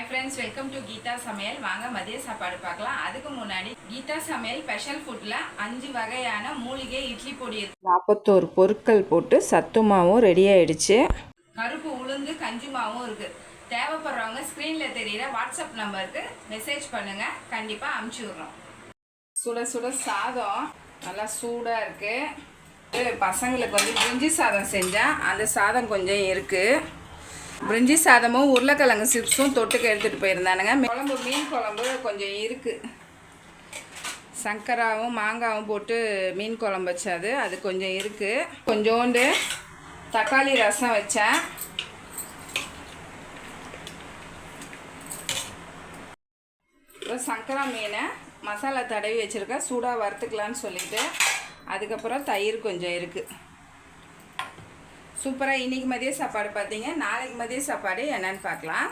Hi friends, welcome to Geetha Samayal. வாங்க மதிய சாப்பாடு பார்க்கலாம். அதுக்கு முன்னாடி கீதா சமையல் ஸ்பெஷல் ஃபுட்டில் 5 வகையான மூலிகை இட்லி பொடி இருக்குது. 41 பொருட்கள் போட்டு சத்து மாவும் ரெடி ஆயிடுச்சு. கருப்பு உளுந்து கஞ்சி மாவும் இருக்குது. தேவைப்படுறவங்க ஸ்க்ரீனில் தெரிகிற வாட்ஸ்அப் நம்பருக்கு மெசேஜ் பண்ணுங்கள், கண்டிப்பாக அமுச்சு விட்றோம். சுட சுட சாதம் நல்லா சூடாக இருக்குது. பசங்களுக்கு பிரிஞ்சி சாதம் செஞ்சேன், அந்த சாதம் கொஞ்சம் இருக்குது. பிரிஞ்சி சாதமும் உருளைக்கிழங்கு சிப்ஸும் தொட்டுக்க எடுத்துகிட்டு போயிருந்தானுங்க. குழம்பு மீன் குழம்பு கொஞ்சம் இருக்குது. சங்கராவும் மாங்காவும் போட்டு மீன் குழம்பு வச்சது அது கொஞ்சம் இருக்குது. கொஞ்சோண்டு தக்காளி ரசம் வச்சேன். அப்புறம் சங்கரா மீனை மசாலா தடவி வச்சுருக்கேன், சூடாக வறுத்துக்கலான்னு சொல்லிவிட்டு. அதுக்கப்புறம் தயிர் கொஞ்சம் இருக்குது. சூப்பராக இன்றைக்கி மதிய சாப்பாடு பார்த்தீங்க. நாளைக்கு மதிய சாப்பாடு என்னன்னு பார்க்கலாம்.